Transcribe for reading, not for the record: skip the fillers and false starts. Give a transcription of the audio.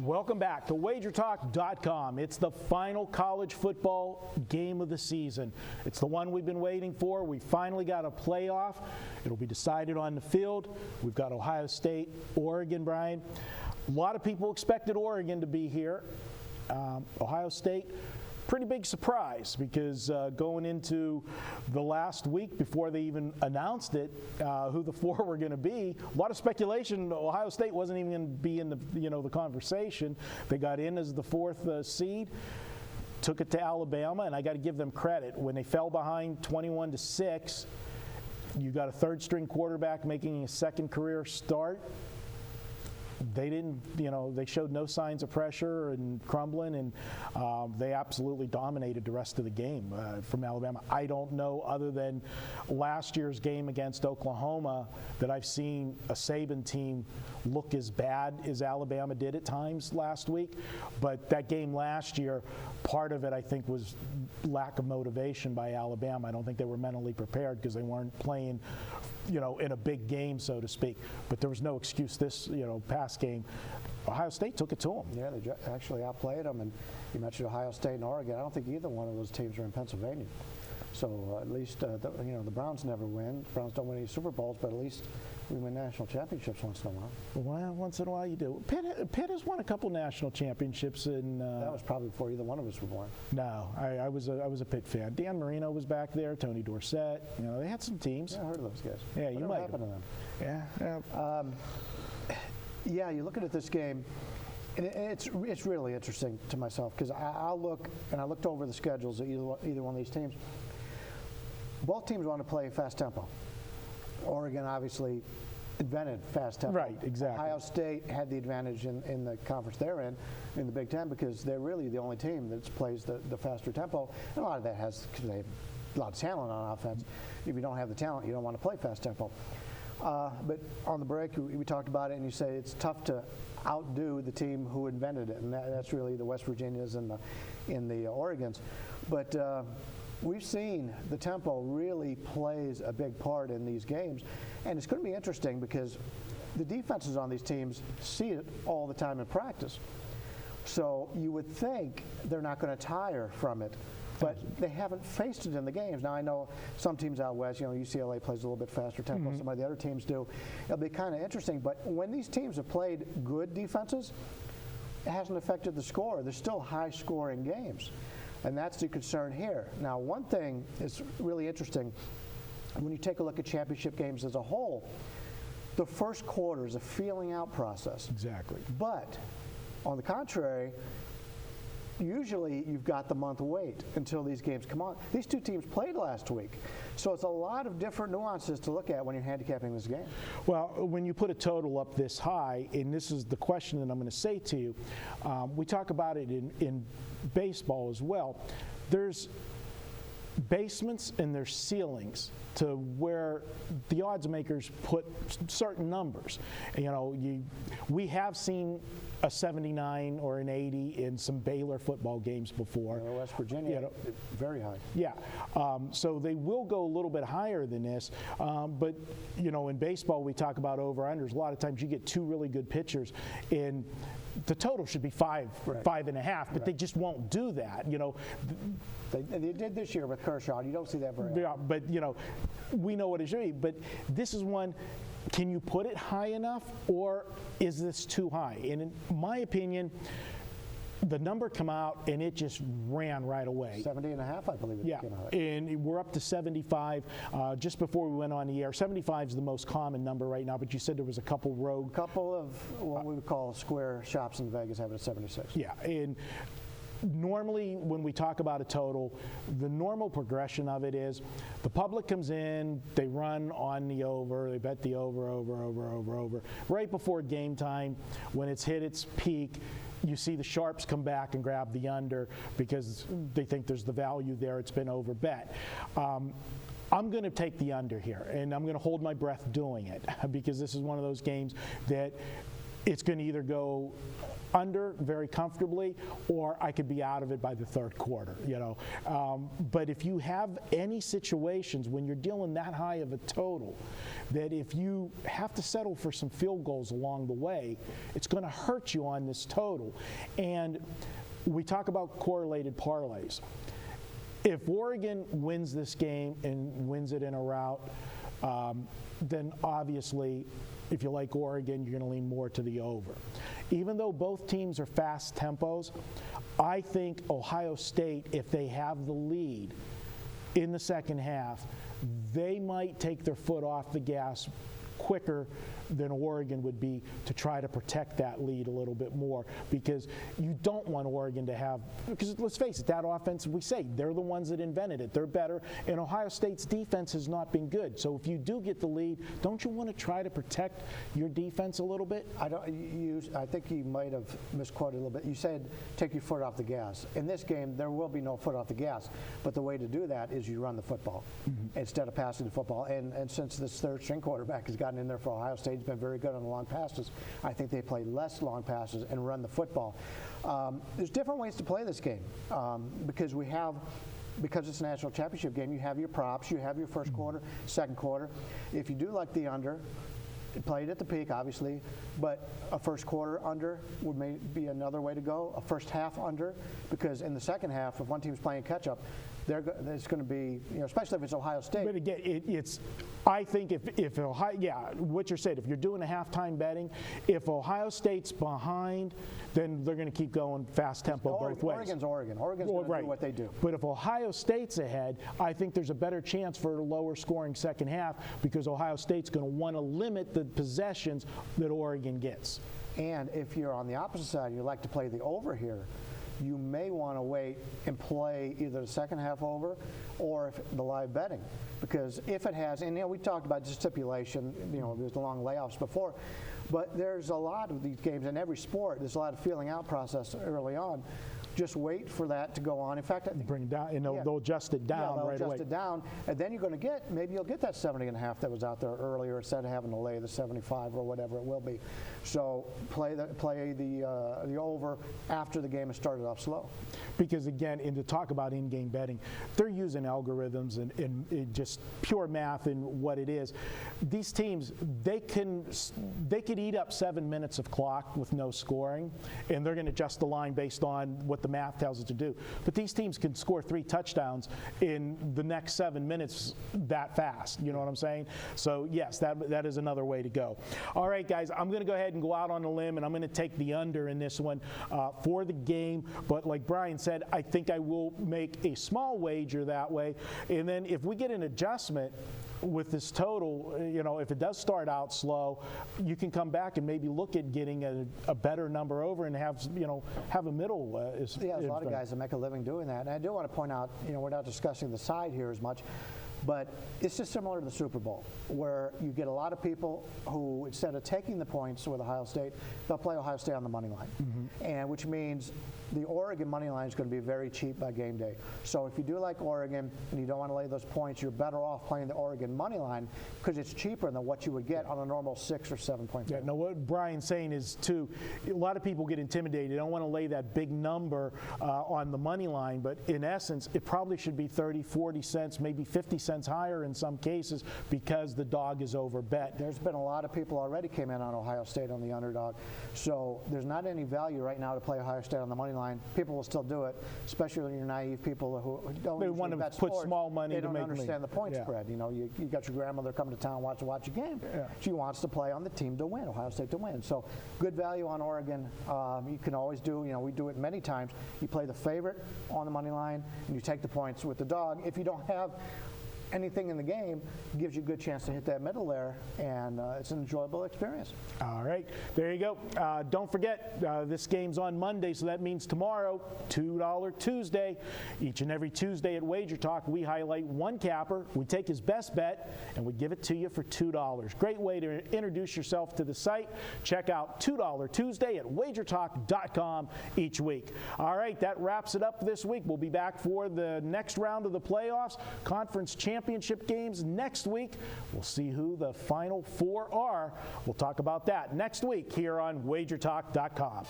Welcome back to WagerTalk.com. It's the final college football game of the season. It's the one we've been waiting for. We finally got a playoff. It'll be decided on the field. We've got Ohio State, Oregon, Brian. A lot of people expected Oregon to be here. Ohio State, pretty big surprise because going into the last week before they even announced it, who the four were going to be, a lot of speculation. Ohio State wasn't even going to be in the conversation. They got in as the fourth seed, took it to Alabama, and I got to give them credit. When they fell behind 21-6, you got a third-string quarterback making a second career start. They didn't, they showed no signs of pressure and crumbling, and they absolutely dominated the rest of the game from Alabama. I don't know, other than last year's game against Oklahoma, that I've seen a Saban team look as bad as Alabama did at times last week. But that game last year, part of it, I think, was lack of motivation by Alabama. I don't think they were mentally prepared because they weren't playing in a big game, so to speak. But there was no excuse this, past game. Ohio State took it to them. Yeah, they actually outplayed them. And you mentioned Ohio State and Oregon. I don't think either one of those teams are in Pennsylvania. So at least, the Browns never win. The Browns don't win any Super Bowls, but at least we win national championships once in a while. Well, once in a while you do. Pitt has won a couple national championships. That was probably before either one of us were born. No, I was a Pitt fan. Dan Marino was back there, Tony Dorsett. They had some teams. Yeah, I heard of those guys. Yeah, you might. What happened to them? Yeah. Yeah, you're looking at this game, and it's really interesting to myself because I looked over the schedules of either one of these teams. Both teams want to play fast tempo. Oregon obviously invented fast tempo. Right, exactly. Ohio State had the advantage in the conference they're in the Big Ten, because they're really the only team that plays the faster tempo. And a lot of that has because they have a lot of talent on offense. If you don't have the talent, you don't want to play fast tempo. But on the break, we talked about it, and you say it's tough to outdo the team who invented it, and that's really the West Virginias and the Oregons. But we've seen the tempo really plays a big part in these games, and it's going to be interesting because the defenses on these teams see it all the time in practice. So you would think they're not going to tire from it, but they haven't faced it in the games. Now, I know some teams out west, UCLA plays a little bit faster tempo, some of the other teams do. It'll be kind of interesting, but when these teams have played good defenses, it hasn't affected the score. They're still high-scoring games. And that's the concern here. Now, one thing is really interesting. When you take a look at championship games as a whole, the first quarter is a feeling out process. Exactly. But on the contrary, usually you've got the month wait until these games come on. These two teams played last week. So it's a lot of different nuances to look at when you're handicapping this game. Well, when you put a total up this high, and this is the question that I'm going to say to you, we talk about it in baseball as well. There's basements and there's ceilings to where the odds makers put certain numbers. We have seen a 79 or an 80 in some Baylor football games before. West Virginia, very high. Yeah, so they will go a little bit higher than this. But in baseball we talk about over-unders. A lot of times you get two really good pitchers, and the total should be 5.5, but they just won't do that. They did this year with Kershaw. You don't see that very often. Yeah, but we know what it should be. But this is one. Can you put it high enough, or is this too high? And in my opinion, the number come out and it just ran right away. 70.5, I believe it came out. And we're up to 75 just before we went on the air. 75 is the most common number right now, but you said there was a couple rogue. A couple of what we would call square shops in Vegas have it at 76. Yeah, and normally when we talk about a total, the normal progression of it is the public comes in, they run on the over, they bet the over. Right before game time, when it's hit its peak, you see the sharps come back and grab the under because they think there's the value there. It's been over bet. I'm going to take the under here, and I'm going to hold my breath doing it because this is one of those games that it's going to either go under very comfortably, or I could be out of it by the third quarter, But if you have any situations when you're dealing that high of a total, that if you have to settle for some field goals along the way, it's going to hurt you on this total. And we talk about correlated parlays. If Oregon wins this game and wins it in a rout, then obviously, if you like Oregon, you're going to lean more to the over. Even though both teams are fast tempos, I think Ohio State, if they have the lead in the second half, they might take their foot off the gas quicker than Oregon would be to try to protect that lead a little bit more, because you don't want Oregon to have, because let's face it, that offense, we say, they're the ones that invented it. They're better, and Ohio State's defense has not been good. So if you do get the lead, don't you want to try to protect your defense a little bit? I think you might have misquoted a little bit. You said take your foot off the gas. In this game, there will be no foot off the gas, but the way to do that is you run the football instead of passing the football. And since this third-string quarterback has gotten in there for Ohio State, he's been very good on the long passes. I think they play less long passes and run the football. There's different ways to play this game because it's a national championship game, you have your props, you have your first quarter, second quarter. If you do like the under, play it at the peak, obviously, but a first quarter under would maybe be another way to go. A first half under, because in the second half, if one team's playing catch-up, it's going to be, especially if it's Ohio State. But again, I think if Ohio, what you're saying, if you're doing a halftime betting, if Ohio State's behind, then they're going to keep going fast tempo both ways. Oregon's Oregon. Oregon's going to do what they do. But if Ohio State's ahead, I think there's a better chance for a lower scoring second half, because Ohio State's going to want to limit the possessions that Oregon gets. And if you're on the opposite side, you like to play the over here, you may want to wait and play either the second half over or the live betting. Because if it has, and we talked about stipulation, there's long layoffs before, but there's a lot of these games in every sport, there's a lot of feeling out process early on. Just wait for that to go on. In fact, I think bring it down, and they'll adjust it down they'll right adjust away. it down, and then you're going to maybe you'll get that 70.5 that was out there earlier instead of having to lay the 75 or whatever it will be. So play the over after the game has started off slow. Because again, and to talk about in-game betting, they're using algorithms and just pure math and what it is. These teams, they could eat up 7 minutes of clock with no scoring, and they're going to adjust the line based on what the math tells it to do. But these teams can score 3 touchdowns in the next 7 minutes that fast. You know what I'm saying? So yes, that is another way to go. All right, guys, I'm going to go ahead and go out on a limb, and I'm going to take the under in this one for the game. But like Brian said, I think I will make a small wager that way. And then if we get an adjustment with this total, if it does start out slow, you can come back and maybe look at getting a better number over and have a middle. There's a lot of guys that make a living doing that. And I do want to point out, we're not discussing the side here as much, but it's just similar to the Super Bowl, where you get a lot of people who, instead of taking the points with Ohio State, they'll play Ohio State on the money line, and which means the Oregon money line is going to be very cheap by game day. So if you do like Oregon and you don't want to lay those points, you're better off playing the Oregon money line because it's cheaper than what you would get on a normal 6 or 7 point. Yeah, no, what Brian's saying is, too, a lot of people get intimidated. They don't want to lay that big number on the money line, but in essence, it probably should be 30, 40 cents, maybe 50 cents higher in some cases because the dog is over bet. There's been a lot of people already came in on Ohio State on the underdog, so there's not any value right now to play Ohio State on the money line. People will still do it, especially when you're naive people who don't They want to bet put sports. small money they to don't make understand the point spread. You got your grandmother coming to town watch a game. Yeah. She wants to play on the team to win, Ohio State to win. So good value on Oregon. You can always do, we do it many times. You play the favorite on the money line and you take the points with the dog. If you don't have anything in the game, it gives you a good chance to hit that middle there, and it's an enjoyable experience. All right, there you go. Don't forget, this game's on Monday, so that means tomorrow, $2 Tuesday. Each and every Tuesday at Wager Talk, we highlight one capper, we take his best bet, and we give it to you for $2. Great way to introduce yourself to the site. Check out $2 Tuesday at wagertalk.com each week. All right, that wraps it up this week. We'll be back for the next round of the playoffs, conference championship. championship games next week. We'll see who the final four are. We'll talk about that next week here on WagerTalk.com.